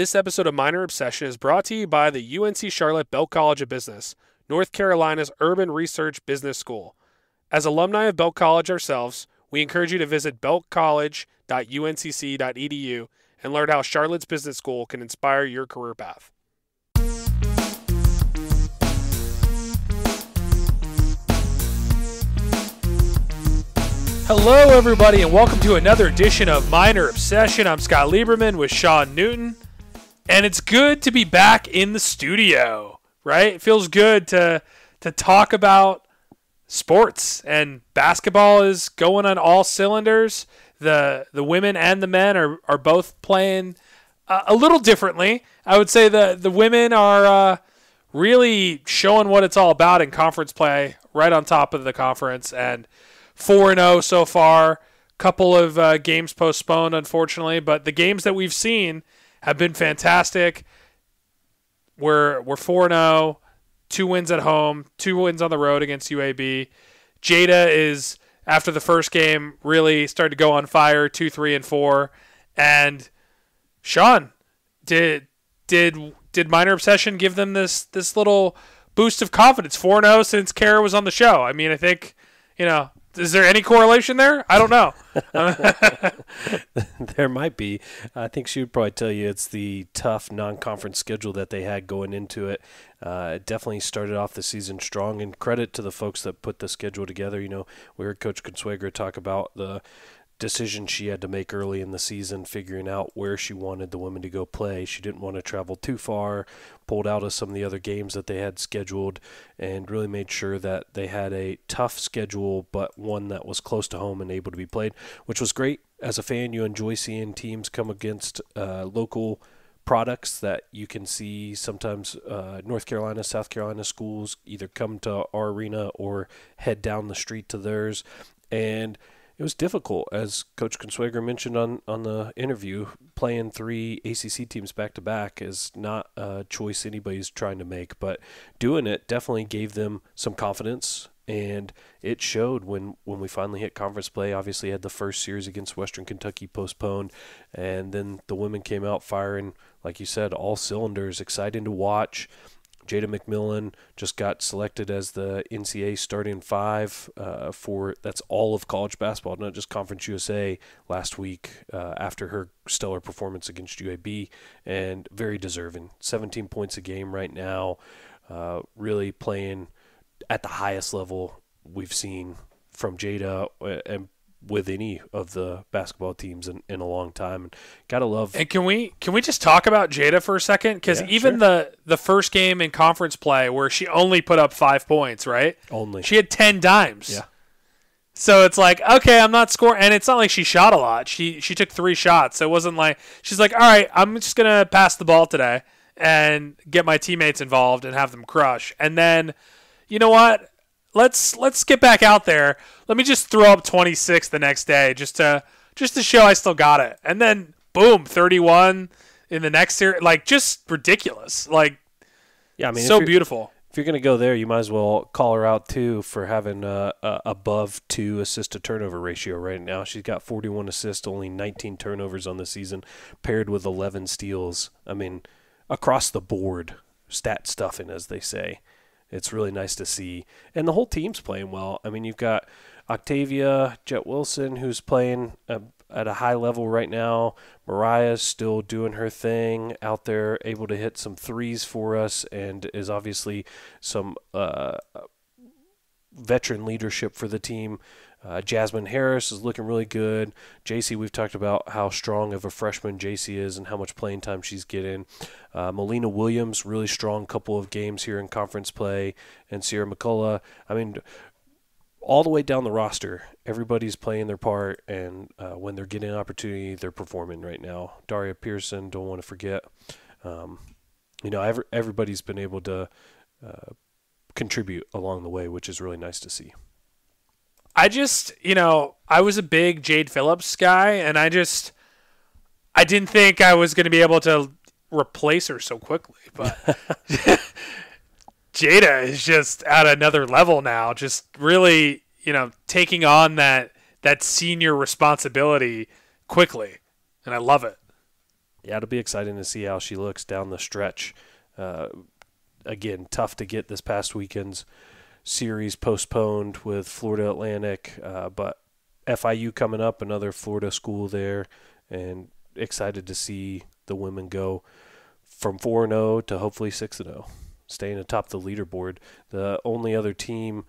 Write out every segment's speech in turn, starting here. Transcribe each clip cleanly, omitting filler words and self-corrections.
This episode of Minor Obsession is brought to you by the UNC Charlotte Belk College of Business, North Carolina's urban research business school. As alumni of Belk College ourselves, we encourage you to visit belkcollege.uncc.edu and learn how Charlotte's business school can inspire your career path. Hello, everybody, and welcome to another edition of Minor Obsession. I'm Scott Lieberman with Sean Newton, and it's good to be back in the studio, right? It feels good to talk about sports, and basketball is going on all cylinders. The women and the men are both playing a little differently. I would say the women are really showing what it's all about in conference play, right on top of the conference, and 4-0 so far. Couple of games postponed, unfortunately, but the games that we've seen have been fantastic. We're 4-0, 2 wins at home, 2 wins on the road against UAB. Jada is, after the first game, really started to go on fire, 2, 3, and 4. And Sean, did Minor Obsession give them this little boost of confidence? 4-0 since Kara was on the show. I mean, I think, is there any correlation there? I don't know. There might be. I think she would probably tell you it's the tough non-conference schedule that they had going into it. It definitely started off the season strong, and credit to the folks that put the schedule together. We heard Coach Consuegra talk about the decision she had to make early in the season, figuring out where she wanted the women to go play. She didn't want to travel too far, pulled out of some of the other games that they had scheduled, and really made sure that they had a tough schedule, but one that was close to home and able to be played, which was great. As a fan, you enjoy seeing teams come against local products that you can see sometimes. North Carolina, South Carolina schools either come to our arena or head down the street to theirs, and it was difficult, as Coach Consuegra mentioned on the interview. Playing 3 ACC teams back-to-back is not a choice anybody's trying to make, but doing it definitely gave them some confidence, and it showed when we finally hit conference play. Obviously had the first series against Western Kentucky postponed, and then the women came out firing, like you said, all cylinders, exciting to watch. Jada McMillan just got selected as the NCAA starting 5 for that's all of college basketball, not just Conference USA, last week after her stellar performance against UAB, and very deserving. 17 points a game right now, really playing at the highest level we've seen from Jada and with any of the basketball teams in a long time. And gotta love. And can we just talk about Jada for a second? Because even sure. the first game in conference play where she only put up 5 points, right? Only. She had 10 dimes. Yeah. So it's like, okay, I'm not scoring. And it's not like she shot a lot. She took 3 shots. So it wasn't like, she's like, all right, I'm just going to pass the ball today and get my teammates involved and have them crush. And then, you know what? Let's get back out there. Let me just throw up 26 the next day just to show I still got it. And then boom, 31 in the next series. Like, just ridiculous. Like, yeah, I mean, so beautiful. If you're going to go there, you might as well call her out too for having a above 2 assist to turnover ratio right now. She's got 41 assists, only 19 turnovers on the season, paired with 11 steals. I mean, across the board, stat stuffing, as they say. It's really nice to see. And the whole team's playing well. I mean, you've got Octavia, Jet Wilson, who's playing at a high level right now. Mariah's still doing her thing out there, able to hit some threes for us, and is obviously some veteran leadership for the team. Jasmine Harris is looking really good. JC, we've talked about how strong of a freshman JC is and how much playing time she's getting. Melina Williams, really strong couple of games here in conference play. And Sierra McCullough, I mean, all the way down the roster, everybody's playing their part, and when they're getting an opportunity, they're performing right now. Daria Pearson, don't want to forget. Everybody's been able to contribute along the way, which is really nice to see. I was a big Jade Phillips guy, and I didn't think I was going to be able to replace her so quickly. But Jada is just at another level now, just really, taking on that senior responsibility quickly, and I love it. Yeah, it'll be exciting to see how she looks down the stretch. Again, tough to get this past weekend's series postponed with Florida Atlantic, but FIU coming up, another Florida school there, and excited to see the women go from 4-0 to hopefully 6-0, staying atop the leaderboard. The only other team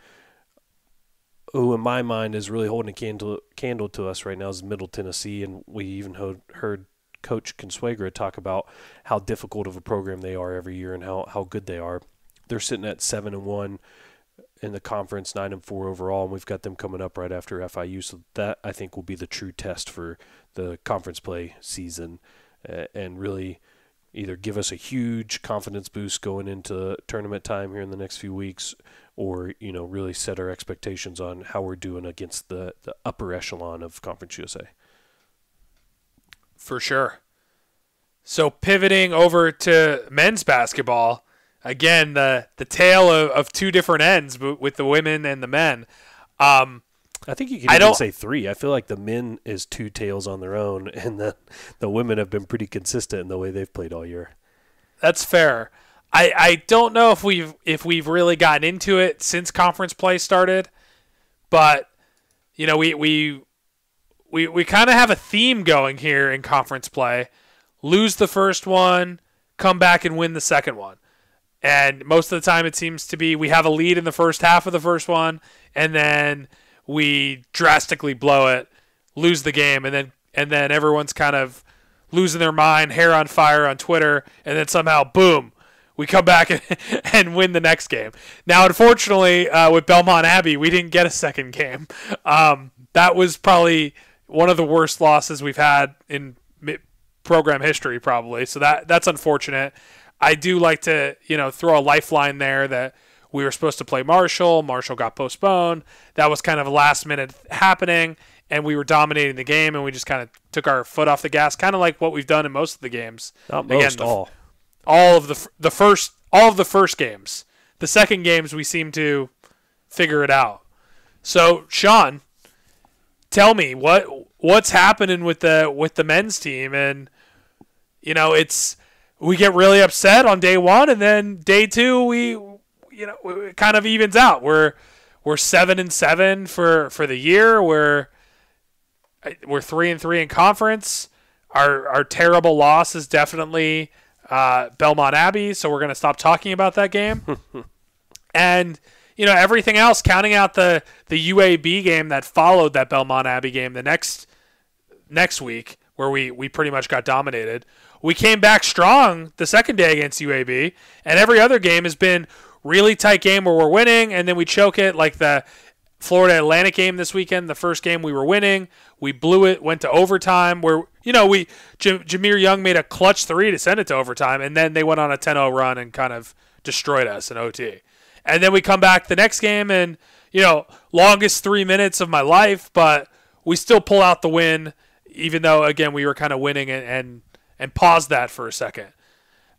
who, in my mind, is really holding a candle to us right now is Middle Tennessee, and we even heard Coach Consuegra talk about how difficult of a program they are every year and how good they are. They're sitting at 7-1 in the conference, 9-4 overall, and we've got them coming up right after FIU. So that, I think, will be the true test for the conference play season, and really either give us a huge confidence boost going into tournament time here in the next few weeks, or really set our expectations on how we're doing against the upper echelon of Conference USA. For sure. So pivoting over to men's basketball, again, the tale of two different ends with the women and the men. I think you can even say three. I feel like the men is two tails on their own, and the women have been pretty consistent in the way they've played all year. That's fair. I don't know if we've really gotten into it since conference play started, but we kind of have a theme going here in conference play. Lose the first one, come back and win the second one. And most of the time it seems to be we have a lead in the first half of the first one, and then we drastically blow it, lose the game, and then everyone's kind of losing their mind, hair on fire on Twitter, and then somehow, boom, we come back and win the next game. Now, unfortunately, with Belmont Abbey, we didn't get a second game. That was probably one of the worst losses we've had in program history, probably. So that's unfortunate. I do like to, throw a lifeline there that we were supposed to play Marshall. Marshall got postponed. That was kind of a last-minute happening, and we were dominating the game, and we just kind of took our foot off the gas, kind of like what we've done in most of the games. Not most, all of the first games. The second games, we seem to figure it out. So, Sean, tell me what's happening with the men's team, and we get really upset on day one, and then day two it kind of evens out. We're 7-7 for the year. We're 3-3 in conference. Our terrible loss is definitely Belmont Abbey, so we're going to stop talking about that game. And everything else, counting out the UAB game that followed that Belmont Abbey game the next week, where we pretty much got dominated. We came back strong the second day against UAB, and every other game has been really tight game where we're winning, and then we choke it, like the Florida Atlantic game this weekend. The first game we were winning, we blew it, went to overtime, where Jameer Young made a clutch three to send it to overtime, and then they went on a 10-0 run and kind of destroyed us in OT. And then we come back the next game, and longest 3 minutes of my life, but we still pull out the win, even though, again, we were kind of winning and pause that for a second.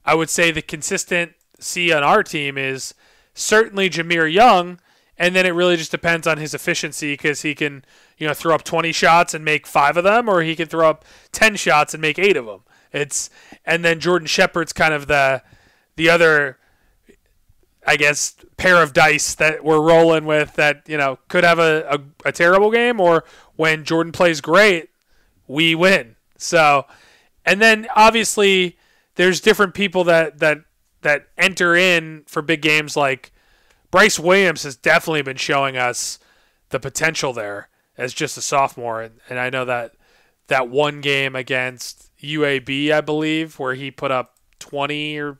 I would say the consistency on our team is certainly Jameer Young, and then it really just depends on his efficiency, because he can throw up 20 shots and make 5 of them, or he can throw up 10 shots and make 8 of them. And then Jordan Shepard's kind of the other, I guess, pair of dice that we're rolling with that could have a terrible game, or when Jordan plays great, we win. So. And then, obviously, there's different people that enter in for big games. Like Bryce Williams has definitely been showing us the potential there as just a sophomore. And I know that one game against UAB, I believe, where he put up 20 or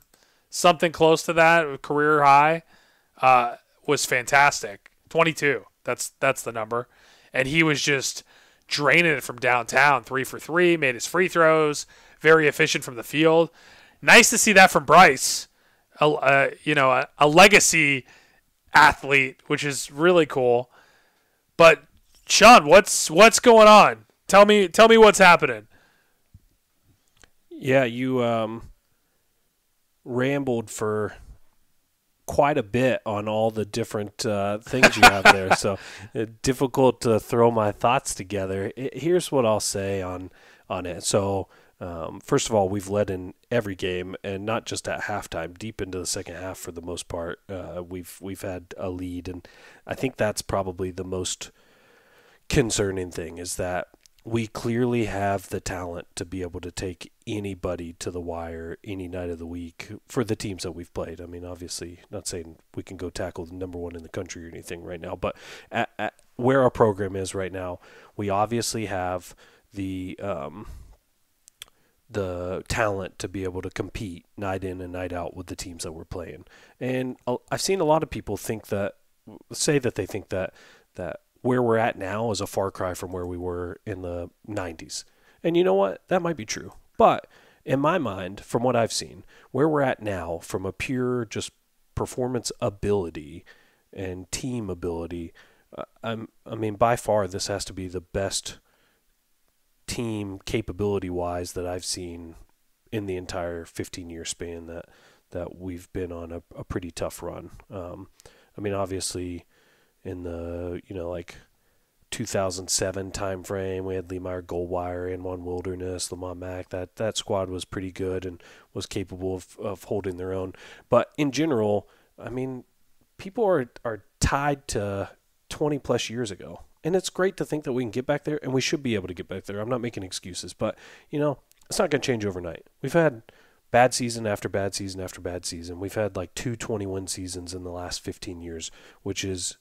something close to that, career high, was fantastic. 22, that's the number. And he was just draining it from downtown, 3 for 3, made his free throws, very efficient from the field. Nice to see that from Bryce, a legacy athlete, which is really cool. But Sean, what's going on? Tell me what's happening. Yeah, you rambled for quite a bit on all the different things you have there, so difficult to throw my thoughts together. Here's what I'll say on it. So First of all, we've led in every game, and not just at halftime, deep into the second half for the most part. We've had a lead, and I think that's probably the most concerning thing, is that we clearly have the talent to be able to take anybody to the wire any night of the week for the teams that we've played. I mean, obviously, not saying we can go tackle the number one in the country or anything right now, but at where our program is right now, we obviously have the talent to be able to compete night in and night out with the teams that we're playing. And I've seen a lot of people think that, say that they think that where we're at now is a far cry from where we were in the 90s. And you know what? That might be true. But in my mind, from what I've seen, where we're at now from a pure just performance ability and team ability, I mean, by far this has to be the best team capability-wise that I've seen in the entire 15-year span that we've been on a pretty tough run. I mean, obviously, in the, like 2007 time frame, we had Lemire Goldwire, Anwan Wilderness, Lamont Mack. That squad was pretty good and was capable of holding their own. But in general, I mean, people are tied to 20 plus years ago. And it's great to think that we can get back there, and we should be able to get back there. I'm not making excuses, but, it's not going to change overnight. We've had bad season after bad season after bad season. We've had like 2 20-win seasons in the last 15 years, which is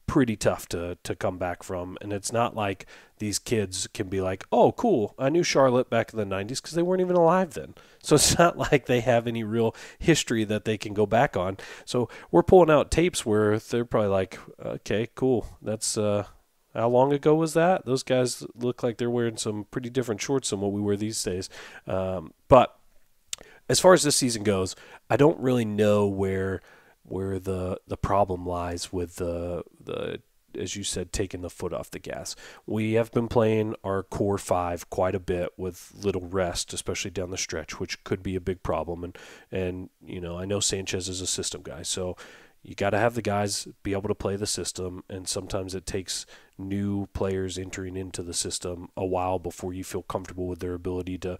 pretty tough to come back from. And it's not like these kids can be like, oh, cool, I knew Charlotte back in the 90s, because they weren't even alive then. So it's not like they have any real history that they can go back on. So we're pulling out tapes where they're probably like, okay, cool, that's how long ago was that? Those guys look like they're wearing some pretty different shorts than what we wear these days. But as far as this season goes, I don't really know where the problem lies with the as you said, taking the foot off the gas. We have been playing our core five quite a bit with little rest, especially down the stretch, which could be a big problem. And I know Sanchez is a system guy, so you got to have the guys be able to play the system, and sometimes it takes new players entering into the system a while before you feel comfortable with their ability to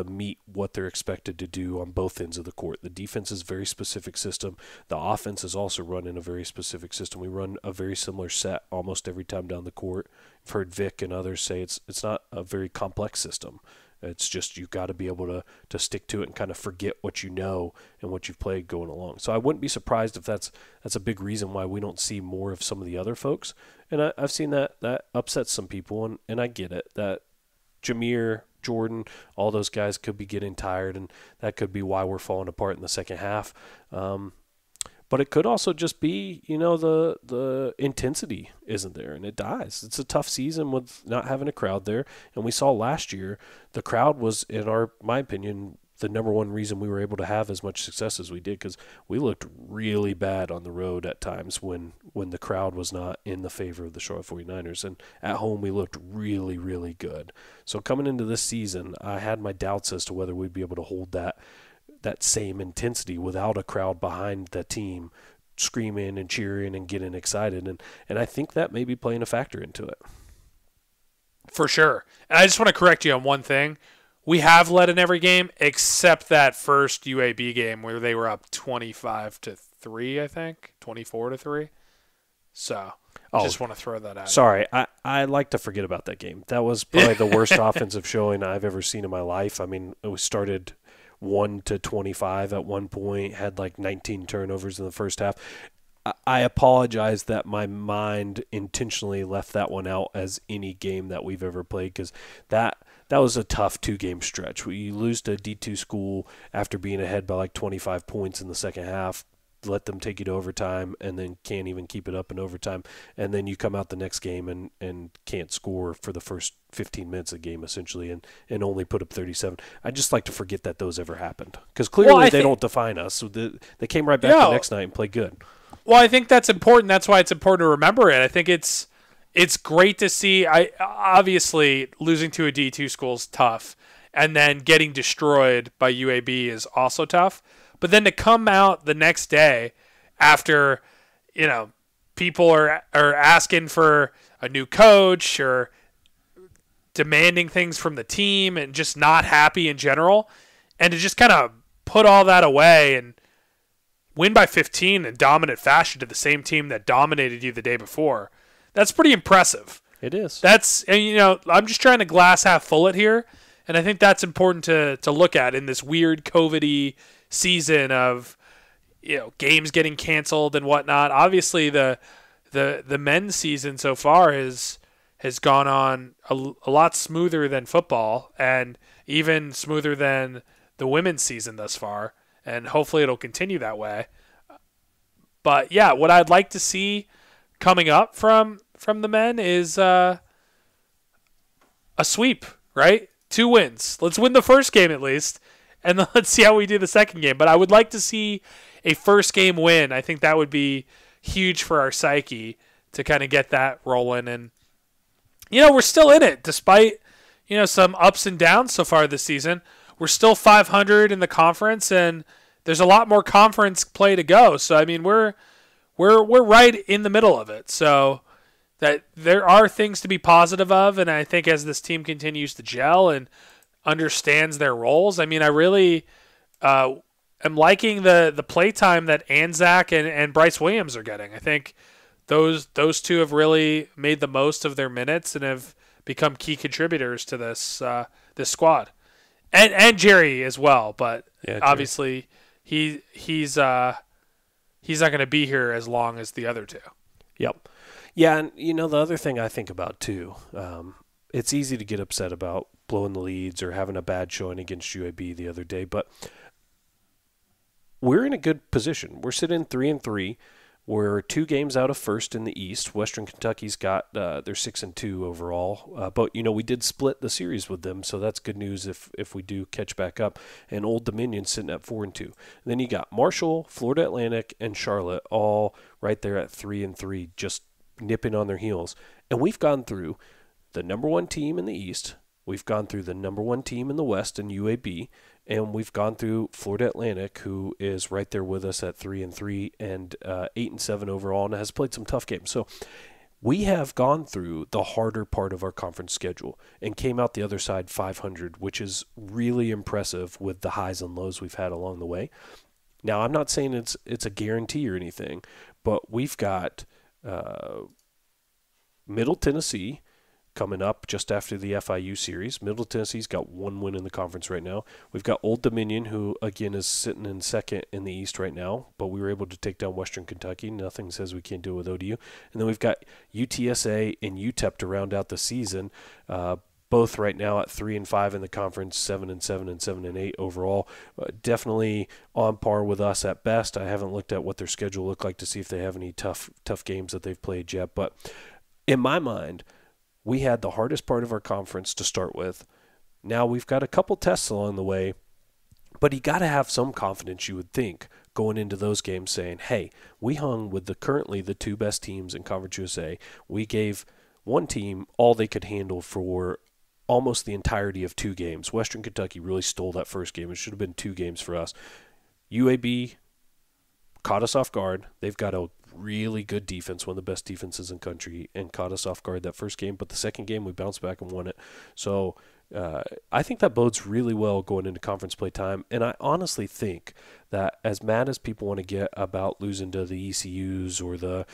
meet what they're expected to do on both ends of the court. The defense is a very specific system. The offense is also run in a very specific system. We run a very similar set almost every time down the court. I've heard Vic and others say it's not a very complex system. It's just you've got to be able to stick to it and kind of forget what you know and what you've played going along. So I wouldn't be surprised if that's a big reason why we don't see more of some of the other folks. And I've seen that upsets some people, and I get it. That Jameer, Jordan, all those guys could be getting tired, and that could be why we're falling apart in the second half. But it could also just be, the intensity isn't there, and it dies. It's a tough season with not having a crowd there. And we saw last year the crowd was, in my opinion, the number one reason we were able to have as much success as we did, because we looked really bad on the road at times when the crowd was not in the favor of the Charlotte 49ers. And at home, we looked really, really good. So coming into this season, I had my doubts as to whether we'd be able to hold that same intensity without a crowd behind the team screaming and cheering and getting excited. And I think that may be playing a factor into it. For sure. And I just want to correct you on one thing. We have led in every game except that first UAB game where they were up 25-3, I think, 24-3. So I just want to throw that out. Sorry, I like to forget about that game. That was probably the worst offensive showing I've ever seen in my life. I mean, we started 1-25 at one point, had like 19 turnovers in the first half. I apologize that my mind intentionally left that one out as any game that we've ever played, because that was a tough 2-game stretch. You lose to a D2 school after being ahead by like 25 points in the second half, let them take you to overtime, and then can't even keep it up in overtime. And then you come out the next game and can't score for the first 15 minutes of the game, essentially, and only put up 37. I just like to forget that those ever happened, because clearly they don't define us. So they came right back the next night and played good. Well, I think that's important. That's why it's important to remember it. I think it's great to see. Obviously, losing to a D2 school is tough, and then getting destroyed by UAB is also tough. But then to come out the next day after, people are asking for a new coach, or demanding things from the team and just not happy in general. And to just kind of put all that away and win by 15 in dominant fashion to the same team that dominated you the day before, that's pretty impressive. It is. I'm just trying to glass half full it here, and I think that's important to look at in this weird COVID-y season of games getting canceled and whatnot. Obviously, the men's season so far has gone on a lot smoother than football, and even smoother than the women's season thus far, and hopefully it'll continue that way. But yeah, what I'd like to see coming up from the men is a sweep, right? 2 wins. Let's win the first game at least, and then let's see how we do the second game. But I would like to see a first game win. I think that would be huge for our psyche to kind of get that rolling. And we're still in it despite some ups and downs so far this season. We're still 500 in the conference, and there's a lot more conference play to go. So I mean, we're right in the middle of it. So that there are things to be positive of, and I think as this team continues to gel and understands their roles, I mean, I really am liking the play time that Anzac and Bryce Williams are getting. I think those two have really made the most of their minutes and have become key contributors to this squad. And Jerry as well, but obviously he's not going to be here as long as the other two. Yep. Yeah, and the other thing I think about too, it's easy to get upset about blowing the leads or having a bad showing against UAB the other day, but we're in a good position. We're sitting 3-3. We're 2 games out of first in the East. Western Kentucky's got they're 6-2 overall, but we did split the series with them, so that's good news if we do catch back up. And Old Dominion sitting at 4-2. Then you got Marshall, Florida Atlantic, and Charlotte all right there at 3-3, just nipping on their heels. And we've gone through the number 1 team in the East. We've gone through the number 1 team in the West in UAB. And we've gone through Florida Atlantic, who is right there with us at 3-3 and 8-7 overall, and has played some tough games. So we have gone through the harder part of our conference schedule and came out the other side 500, which is really impressive with the highs and lows we've had along the way. Now, I'm not saying it's a guarantee or anything, but we've got Middle Tennessee coming up just after the FIU series. Middle Tennessee's got 1 win in the conference right now. We've got Old Dominion, who, again, is sitting in second in the East right now, but we were able to take down Western Kentucky. Nothing says we can't do it with ODU. And then we've got UTSA and UTEP to round out the season, both right now at 3-5 in the conference, 7-7 and 7-8 overall. Definitely on par with us at best. I haven't looked at what their schedule looked like to see if they have any tough games that they've played yet, but in my mind, we had the hardest part of our conference to start with. Now we've got a couple tests along the way, but you got to have some confidence, you would think, going into those games saying, hey, we hung with currently the 2 best teams in Conference USA. We gave one team all they could handle for almost the entirety of 2 games. Western Kentucky really stole that first game. It should have been 2 games for us. UAB caught us off guard. They've got a really good defense, one of the best defenses in the country, and caught us off guard that first game. But the second game, we bounced back and won it. So I think that bodes really well going into conference play time. And I honestly think that as mad as people want to get about losing to the ECUs or the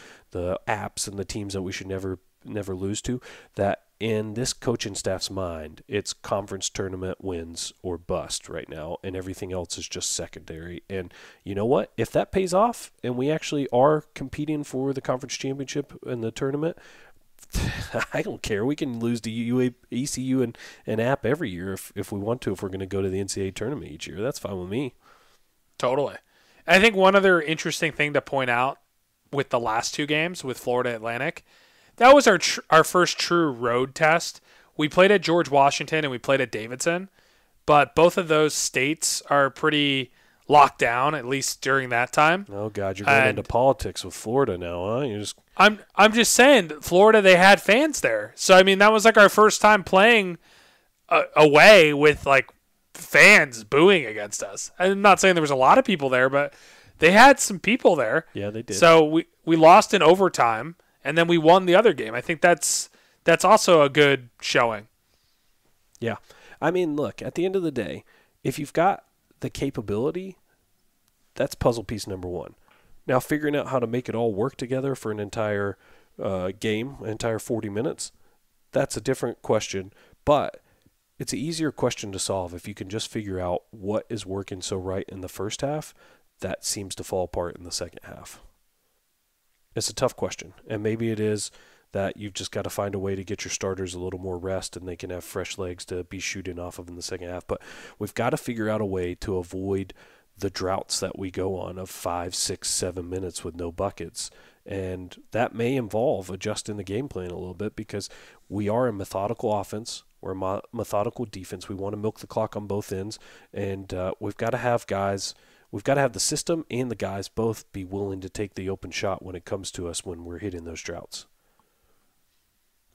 apps and the teams that we should never lose to, that in this coaching staff's mind, it's conference tournament wins or bust right now, and everything else is just secondary. And you know what? If that pays off and we actually are competing for the conference championship in the tournament, I don't care. We can lose to ECU and App every year if we want to, if we're going to go to the NCAA tournament each year. That's fine with me. Totally. I think one other interesting thing to point out with the last 2 games with Florida Atlantic, that was our first true road test. We played at George Washington and we played at Davidson, but both of those states are pretty locked down, at least during that time. Oh God, you're going into politics with Florida now, huh? I'm just saying, Florida, they had fans there, so I mean that was like our first time playing away with like fans booing against us. I'm not saying there was a lot of people there, but they had some people there. Yeah, they did. So we lost in overtime. And then we won the other game. I think that's also a good showing. Yeah. I mean, look, at the end of the day, if you've got the capability, that's puzzle piece number one. Now, figuring out how to make it all work together for an entire game, an entire 40 minutes, that's a different question. But it's an easier question to solve if you can just figure out what is working so right in the first half that seems to fall apart in the second half. It's a tough question, and maybe it is that you've just got to find a way to get your starters a little more rest and they can have fresh legs to be shooting off of in the second half. But we've got to figure out a way to avoid the droughts that we go on of 5, 6, 7 minutes with no buckets. And that may involve adjusting the game plan a little bit because we are a methodical offense. We're a methodical defense. We want to milk the clock on both ends. And we've got to have guys, we've got to have the system and the guys both be willing to take the open shot when it comes to us when we're hitting those droughts.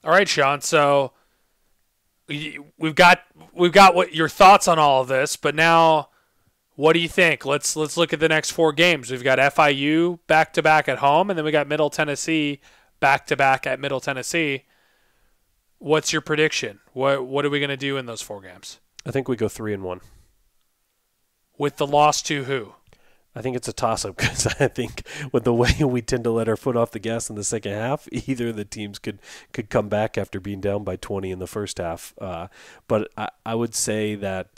All right, Sean. So we've got what your thoughts on all of this, but now what do you think? Let's look at the next 4 games. We've got FIU back-to-back at home, and then we got Middle Tennessee back-to-back at Middle Tennessee. What's your prediction? What are we going to do in those 4 games? I think we go 3-1. With the loss to who? I think it's a toss-up because I think with the way we tend to let our foot off the gas in the second half, either of the teams could come back after being down by 20 in the first half. But I would say that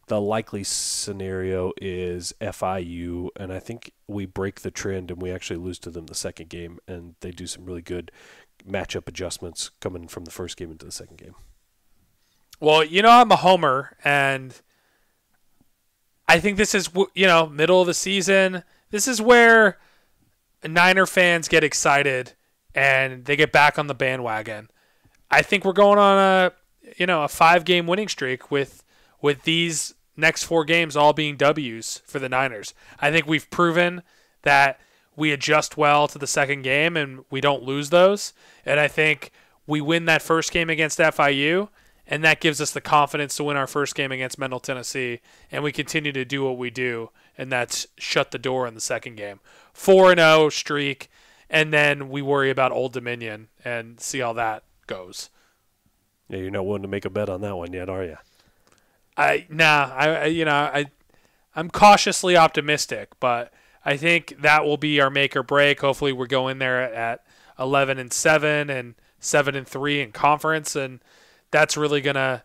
the likely scenario is FIU, and I think we break the trend and we actually lose to them the second game, and they do some really good matchup adjustments coming from the first game into the second game. Well, I'm a homer, and I think this is, middle of the season. This is where Niner fans get excited and they get back on the bandwagon. I think we're going on a 5-game winning streak with these next 4 games all being W's for the Niners. I think we've proven that we adjust well to the second game and we don't lose those. And I think we win that first game against FIU, and that gives us the confidence to win our first game against Middle Tennessee, and we continue to do what we do, and that's shut the door in the second game. 4-0 streak, and then we worry about Old Dominion and see how that goes. Yeah, you're not willing to make a bet on that one yet, are you? I'm cautiously optimistic, but I think that will be our make or break. Hopefully we go in there at 11-7 and 7-3 in conference, and that's really going to,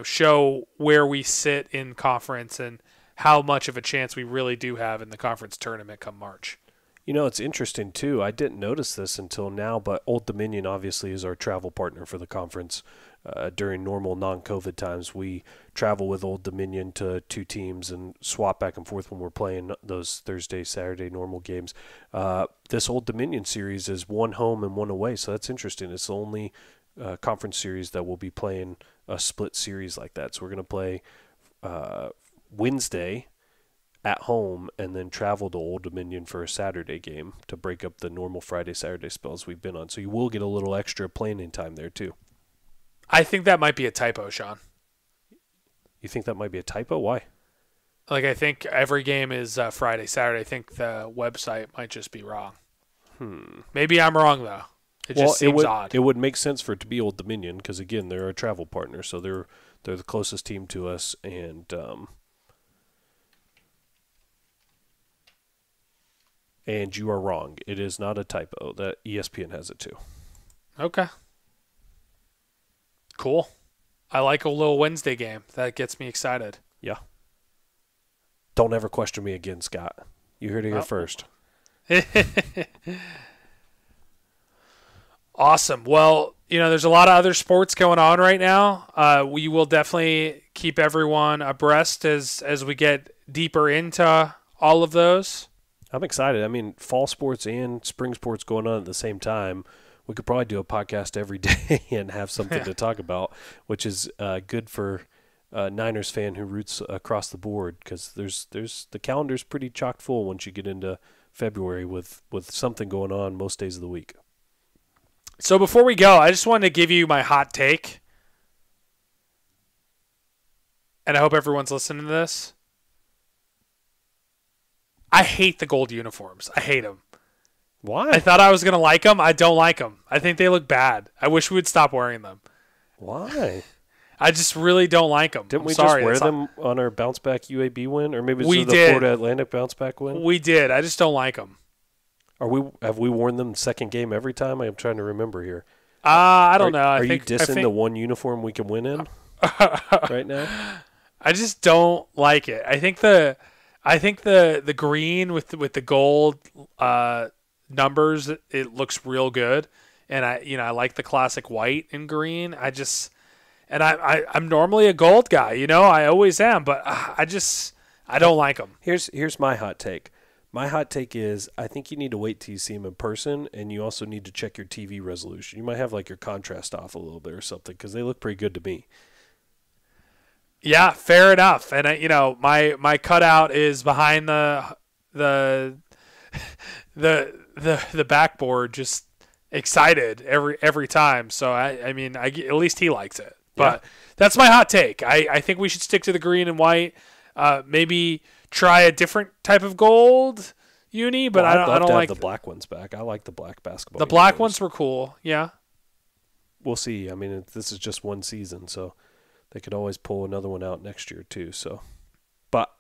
show where we sit in conference and how much of a chance we really do have in the conference tournament come March. It's interesting, too. I didn't notice this until now, but Old Dominion obviously is our travel partner for the conference. During normal non-COVID times, we travel with Old Dominion to 2 teams and swap back and forth when we're playing those Thursday, Saturday normal games. This Old Dominion series is 1 home and 1 away, so that's interesting. It's the only conference series that will be playing a split series like that. So we're going to play Wednesday at home and then travel to Old Dominion for a Saturday game to break up the normal Friday, Saturday spells we've been on. So you will get a little extra playing time there too. I think that might be a typo, Sean. You think that might be a typo? Why? I think every game is Friday, Saturday. I think the website might just be wrong. Maybe I'm wrong, though. It just seems odd. It would make sense for it to be Old Dominion because, again, they're a travel partner, so they're the closest team to us, and you are wrong. It is not a typo. That ESPN has it too. Okay. Cool. I like a little Wednesday game. That gets me excited. Yeah. Don't ever question me again, Scott. You heard it here first. Awesome. Well, there's a lot of other sports going on right now. We will definitely keep everyone abreast as we get deeper into all of those. I'm excited. I mean, fall sports and spring sports going on at the same time. We could probably do a podcast every day and have something to talk about, which is good for a Niners fan who roots across the board because there's the calendar's pretty chock full once you get into February with something going on most days of the week. So before we go, I just wanted to give you my hot take, and I hope everyone's listening to this. I hate the gold uniforms. I hate them. Why? I thought I was going to like them. I don't like them. I think they look bad. I wish we would stop wearing them. Why? I just really don't like them. Didn't we just wear them on our bounce back UAB win, or maybe it's the Florida Atlantic bounce back win? We did. I just don't like them. Have we worn them second game every time? I'm trying to remember here. I don't know. Are you dissing the one uniform we can win in right now? I just don't like it. I think the green with the gold numbers, it looks real good, and I like the classic white and green. I'm normally a gold guy, I always am, but I don't like them. Here's my hot take. My hot take is I think you need to wait till you see him in person, and you also need to check your TV resolution. You might have your contrast off a little bit or something, because they look pretty good to me. Yeah, fair enough. And my cutout is behind the backboard, just excited every time. So I mean, at least he likes it. But that's my hot take. I think we should stick to the green and white. Maybe try a different type of gold uni, but I don't like the black ones back. I like the black basketball. The black ones were cool. Yeah. We'll see. I mean, this is just one season, so they could always pull another one out next year too. So, but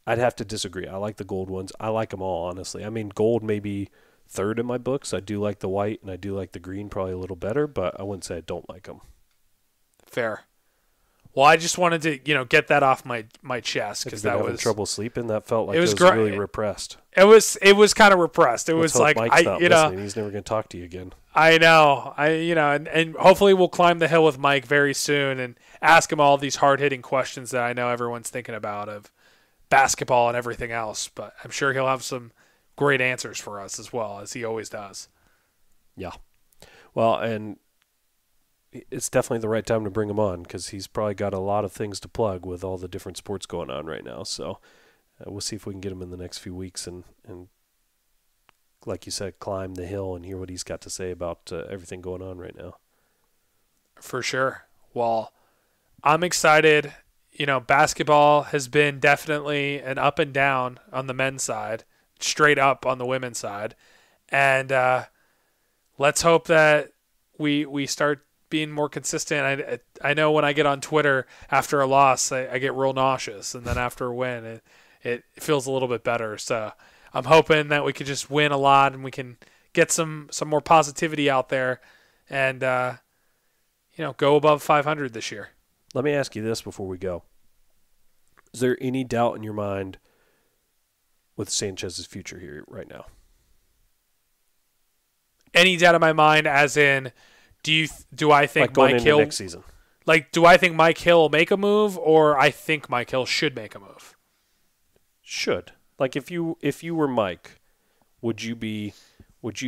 I'd have to disagree. I like the gold ones. I like them all, honestly. I mean, gold may be third in my books. I do like the white, and I do like the green probably a little better, but I wouldn't say I don't like them. Fair. Well, I just wanted to, get that off my chest, because that was having trouble sleeping. That felt like it was really repressed. It was kind of repressed. Let's hope Mike's not listening. He's never going to talk to you again. I know. And hopefully we'll climb the hill with Mike very soon and ask him all these hard-hitting questions that I know everyone's thinking about of basketball and everything else. But I'm sure he'll have some great answers for us as well, as he always does. Yeah. Well, and it's definitely the right time to bring him on, because he's probably got a lot of things to plug with all the different sports going on right now. So we'll see if we can get him in the next few weeks and like you said, climb the hill and hear what he's got to say about everything going on right now. For sure. Well, I'm excited. Basketball has been definitely an up and down on the men's side, straight up on the women's side. And let's hope that we start being more consistent. I know when I get on Twitter after a loss, I get real nauseous, and then after a win, it feels a little bit better. So I'm hoping that we could just win a lot, and we can get some more positivity out there, and go above 500 this year. Let me ask you this before we go: is there any doubt in your mind with Sanchez's future here right now? Any doubt in my mind, as in, do I think Mike Hill next season? Do I think Mike Hill will make a move, or I think Mike Hill should make a move? Should. If you were Mike, would you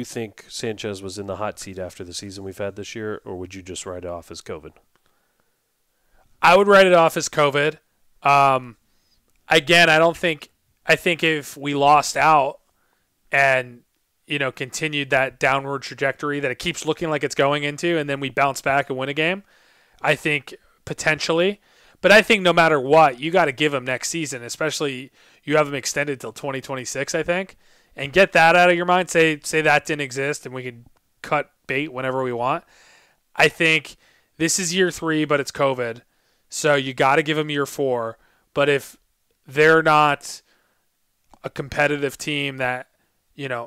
think Sanchez was in the hot seat after the season we've had this year, or would you just write it off as COVID? I would write it off as COVID. Again, I think if we lost out and continued that downward trajectory that it keeps looking like it's going into, and then we bounce back and win a game, I think potentially. But I think no matter what, you got to give him next season, especially you have him extended till 2026, I think, and get that out of your mind. Say that didn't exist, and we could cut bait whenever we want. I think this is year 3, but it's COVID, so you got to give him year 4. But if they're not a competitive team that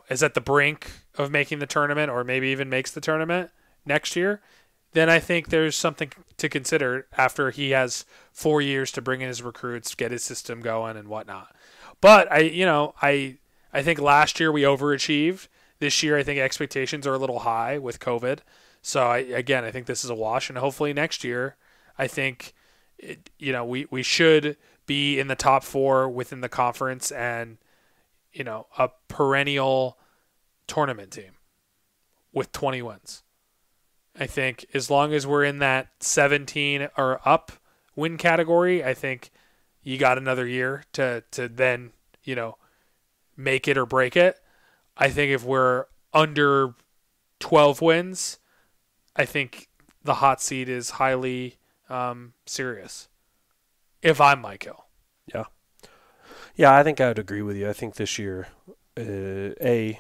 is at the brink of making the tournament, or maybe even makes the tournament next year, then I think there's something to consider after he has 4 years to bring in his recruits, get his system going and whatnot. But I think last year we overachieved. This year I think expectations are a little high with COVID. So I think this is a wash, and hopefully next year I think we should be in the top 4 within the conference, and a perennial tournament team with 20 wins. I think as long as we're in that 17 or up win category, I think you got another year to then, make it or break it. I think if we're under 12 wins, I think the hot seat is highly serious. If I'm Mike Hill. Yeah. Yeah, I think I would agree with you. I think this year, it's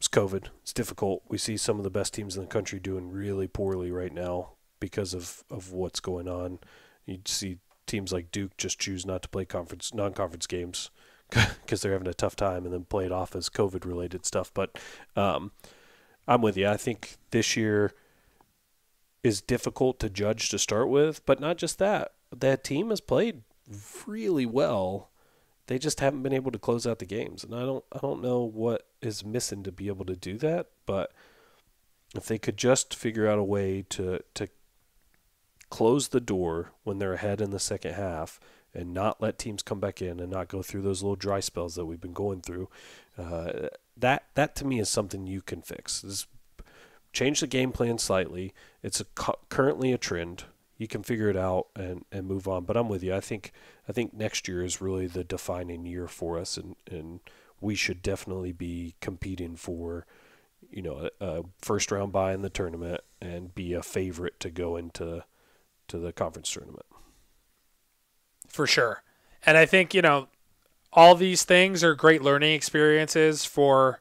COVID. It's difficult. We see some of the best teams in the country doing really poorly right now because of what's going on You'd see teams like Duke just choose not to play non-conference games because they're having a tough time and then play it off as COVID-related stuff. But I'm with you. I think this year is difficult to judge to start with, but not just that. That team has played really well. They just haven't been able to close out the games, and I don't know what is missing to be able to do that. But if they could just figure out a way to close the door when they're ahead in the second half and not let teams come back in and not go through those little dry spells that we've been going through, that to me is something you can fix. Just change the game plan slightly. It's currently a trend. You can figure it out and move on. But I'm with you. I think next year is really the defining year for us, and we should definitely be competing for, a first round bye in the tournament and be a favorite to go into the conference tournament. For sure. And I think, all these things are great learning experiences for,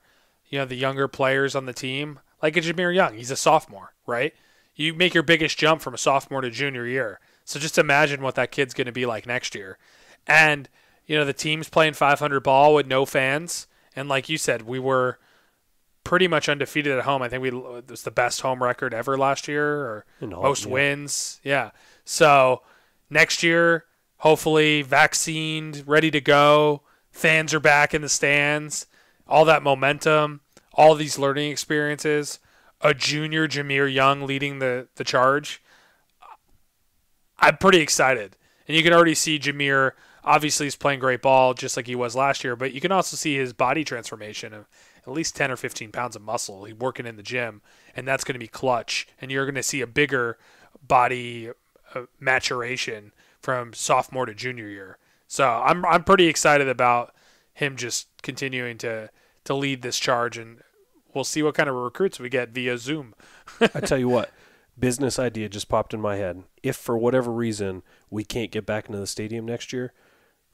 the younger players on the team. Like a Jameer Young, he's a sophomore, right? You make your biggest jump from a sophomore to junior year. So just imagine what that kid's going to be like next year. And, the team's playing 500 ball with no fans. And like you said, we were pretty much undefeated at home. I think it was the best home record ever last year, or most wins. Yeah. So next year, hopefully vaccinated, ready to go. Fans are back in the stands. All that momentum, all these learning experiences. A junior Jameer Young leading the charge. I'm pretty excited. And you can already see Jameer, obviously he's playing great ball just like he was last year, but you can also see his body transformation of at least 10 or 15 pounds of muscle. He's working in the gym, and that's going to be clutch. And you're going to see a bigger body maturation from sophomore to junior year. So I'm pretty excited about him just continuing to lead this charge, and we'll see what kind of recruits we get via Zoom. I tell you what, business idea just popped in my head. If for whatever reason we can't get back into the stadium next year,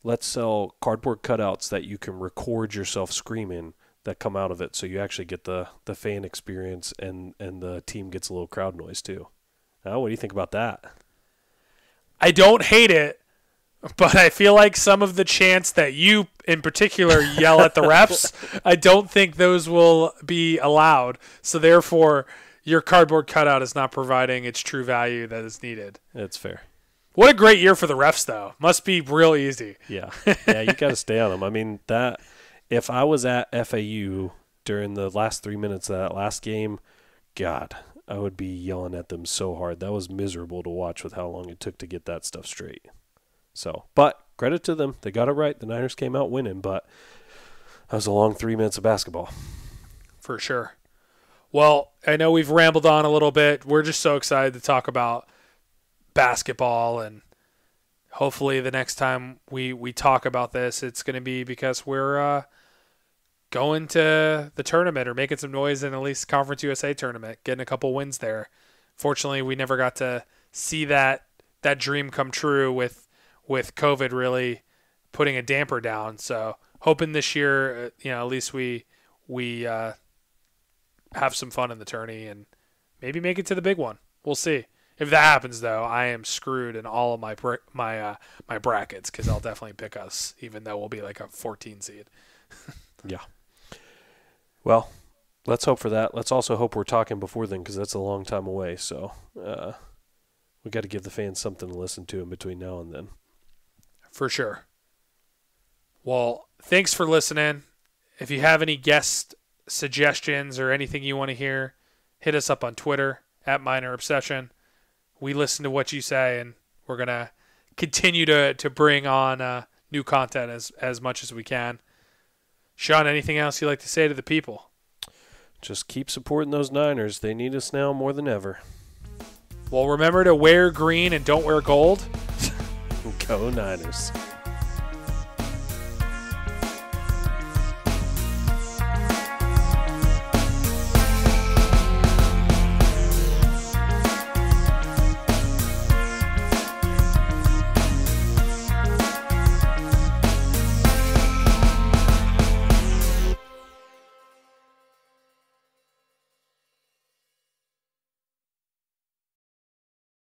let's sell cardboard cutouts that you can record yourself screaming that come out of it, so you actually get the fan experience and the team gets a little crowd noise too. What do you think about that? I don't hate it, but I feel like some of the chants that you in particular yell at the refs, I don't think those will be allowed. So therefore, your cardboard cutout is not providing its true value that is needed. That's fair. What a great year for the refs, though. Must be real easy. Yeah, you got to stay on them. I mean, that if I was at FAU during the last 3 minutes of that last game, God, I would be yelling at them so hard. That was miserable to watch with how long it took to get that stuff straight. So, but credit to them. They got it right. The Niners came out winning, but that was a long 3 minutes of basketball. For sure. Well, I know we've rambled on a little bit. We're just so excited to talk about basketball, and hopefully the next time we talk about this, it's going to be because we're going to the tournament or making some noise in at least Conference USA tournament, getting a couple wins there. Fortunately, we never got to see that dream come true with COVID really putting a damper down. So hoping this year, at least we have some fun in the tourney and maybe make it to the big one. We'll see. If that happens, though, I am screwed in all of my brackets because I'll definitely pick us, even though we'll be like a 14 seed. Yeah. Well, let's hope for that. Let's also hope we're talking before then because that's a long time away. So we got to give the fans something to listen to in between now and then. For sure. Well, thanks for listening. If you have any guest suggestions or anything you want to hear, hit us up on Twitter @MinorObsession. We listen to what you say, and we're going to continue to bring on new content as much as we can. Sean, anything else you'd like to say to the people? Just keep supporting those Niners. They need us now more than ever. Well, remember to wear green and don't wear gold. Go Niners.